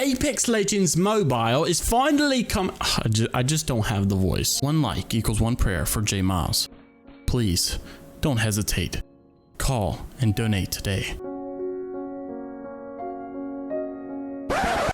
Apex Legends Mobile is finally I just don't have the voice. 1 like equals 1 prayer for JMeyels. Please, don't hesitate. Call and donate today.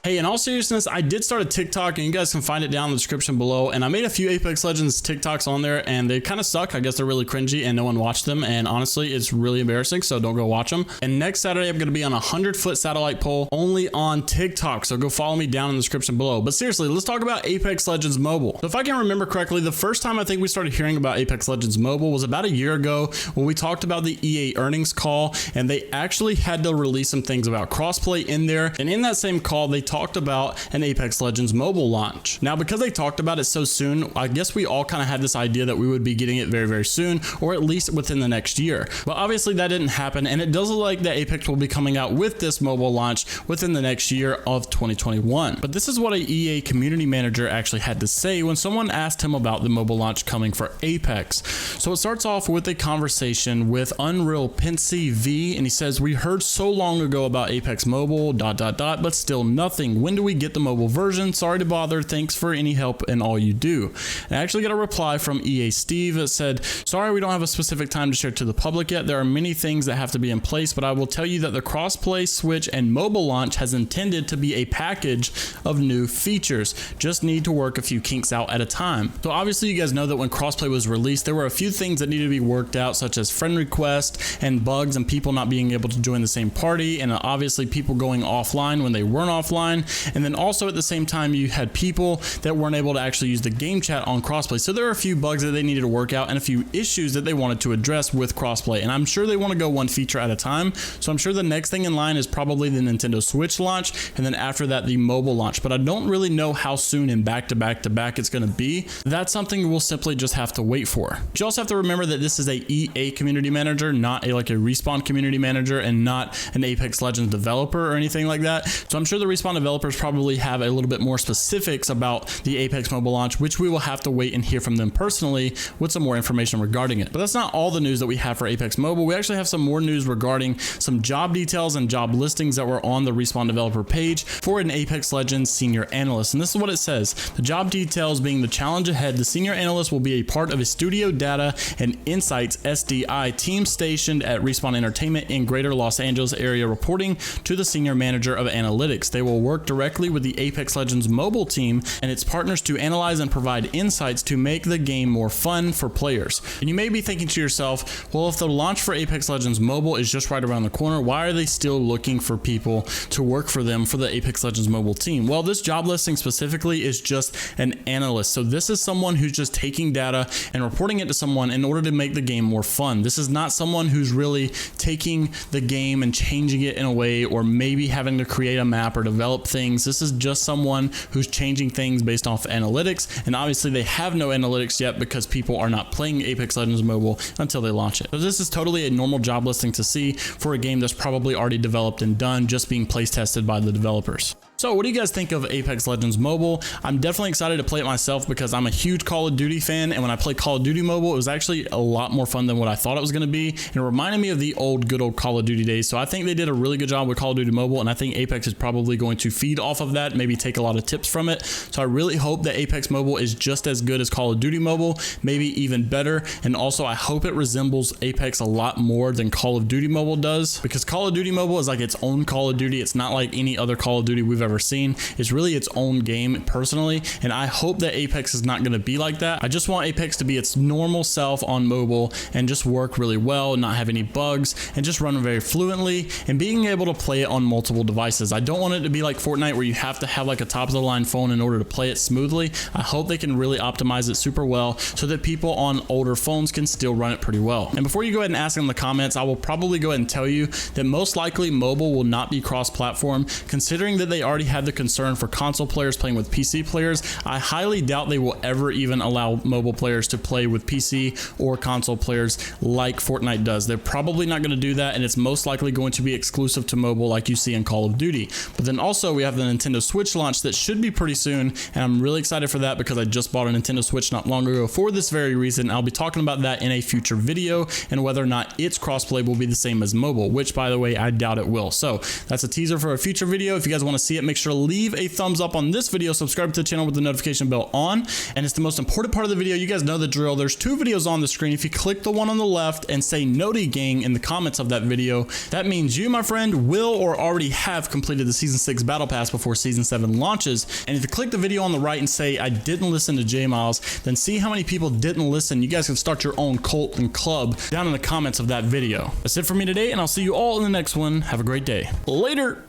Hey, in all seriousness, I did start a TikTok and you guys can find it down in the description below. And I made a few Apex Legends TikToks on there and they kind of suck. I guess they're really cringy and no one watched them. And honestly, it's really embarrassing. So don't go watch them. And next Saturday, I'm going to be on a 100-foot satellite pole only on TikTok. So go follow me down in the description below. But seriously, let's talk about Apex Legends Mobile. So if I can remember correctly, the first time I think we started hearing about Apex Legends Mobile was about a year ago when we talked about the EA earnings call and they actually had to release some things about crossplay in there. And in that same call, they talked about an Apex Legends mobile launch. Now, because they talked about it so soon, I guess we all kind of had this idea that we would be getting it very, very soon, or at least within the next year. But obviously that didn't happen. And it does look like that Apex will be coming out with this mobile launch within the next year of 2021. But this is what a EA community manager actually had to say when someone asked him about the mobile launch coming for Apex. So it starts off with a conversation with Unreal Pinsy V, and he says, "We heard so long ago about Apex Mobile, ... but still nothing. When do we get the mobile version? Sorry to bother. Thanks for any help and all you do." And I actually got a reply from EA Steve that said, "Sorry, we don't have a specific time to share to the public yet. There are many things that have to be in place, but I will tell you that the crossplay, Switch, and mobile launch has intended to be a package of new features. Just need to work a few kinks out at a time." So obviously you guys know that when crossplay was released, there were a few things that needed to be worked out, such as friend request and bugs and people not being able to join the same party, and obviously people going offline when they weren't offline. And then also at the same time, you had people that weren't able to actually use the game chat on crossplay. So there are a few bugs that they needed to work out and a few issues that they wanted to address with crossplay. And I'm sure they want to go one feature at a time. So I'm sure the next thing in line is probably the Nintendo Switch launch. And then after that, the mobile launch. But I don't really know how soon and back to back to back it's going to be. That's something we'll simply just have to wait for. But you also have to remember that this is a EA community manager, not like a Respawn community manager and not an Apex Legends developer or anything like that. So I'm sure the Respawn developers probably have a little bit more specifics about the Apex mobile launch, which we will have to wait and hear from them personally with some more information regarding it. But that's not all the news that we have for Apex Mobile. We actually have some more news regarding some job details and job listings that were on the Respawn developer page for an Apex Legends senior analyst. And this is what it says. The job details being the challenge ahead. The senior analyst will be a part of a studio data and insights SDI team stationed at Respawn Entertainment in Greater Los Angeles area, reporting to the senior manager of analytics. They will work directly with the Apex Legends mobile team and its partners to analyze and provide insights to make the game more fun for players. And you may be thinking to yourself, well, if the launch for Apex Legends Mobile is just right around the corner, why are they still looking for people to work for them for the Apex Legends mobile team? Well, this job listing specifically is just an analyst. So this is someone who's just taking data and reporting it to someone in order to make the game more fun. This is not someone who's really taking the game and changing it in a way, or maybe having to create a map or develop things. This is just someone who's changing things based off analytics, and obviously they have no analytics yet because people are not playing Apex Legends Mobile until they launch it. So this is totally a normal job listing to see for a game that's probably already developed and done, just being play tested by the developers. So what do you guys think of Apex Legends Mobile? I'm definitely excited to play it myself because I'm a huge Call of Duty fan, and when I played Call of Duty Mobile, it was actually a lot more fun than what I thought it was going to be, and it reminded me of the good old Call of Duty days. So I think they did a really good job with Call of Duty Mobile, and I think Apex is probably going to feed off of that, maybe take a lot of tips from it. So I really hope that Apex Mobile is just as good as Call of Duty Mobile, maybe even better, and also I hope it resembles Apex a lot more than Call of Duty Mobile does, because Call of Duty Mobile is like its own Call of Duty. It's not like any other Call of Duty we've ever seen. It's really its own game personally, and I hope that Apex is not going to be like that. I just want Apex to be its normal self on mobile and just work really well, not have any bugs, and just run very fluently, and being able to play it on multiple devices. I don't want it to be like Fortnite where you have to have like a top of the line phone in order to play it smoothly. I hope they can really optimize it super well so that people on older phones can still run it pretty well. And before you go ahead and ask in the comments, I will probably go ahead and tell you that most likely mobile will not be cross-platform, considering that they already had the concern for console players playing with PC players. I highly doubt they will ever even allow mobile players to play with PC or console players like Fortnite does. They're probably not going to do that, and it's most likely going to be exclusive to mobile like you see in Call of Duty. But then also we have the Nintendo Switch launch that should be pretty soon, and I'm really excited for that because I just bought a Nintendo Switch not long ago for this very reason. I'll be talking about that in a future video and whether or not its crossplay will be the same as mobile, which by the way, I doubt it will. So that's a teaser for a future video. If you guys want to see it, make sure to leave a thumbs up on this video, subscribe to the channel with the notification bell on, and it's the most important part of the video. You guys know the drill. There's 2 videos on the screen. If you click the one on the left and say Noti Gang in the comments of that video, that means you, my friend, will or already have completed the Season 6 Battle Pass before Season 7 launches. And if you click the video on the right and say, I didn't listen to JMeyels, then see how many people didn't listen. You guys can start your own cult and club down in the comments of that video. That's it for me today, and I'll see you all in the next one. Have a great day. Later.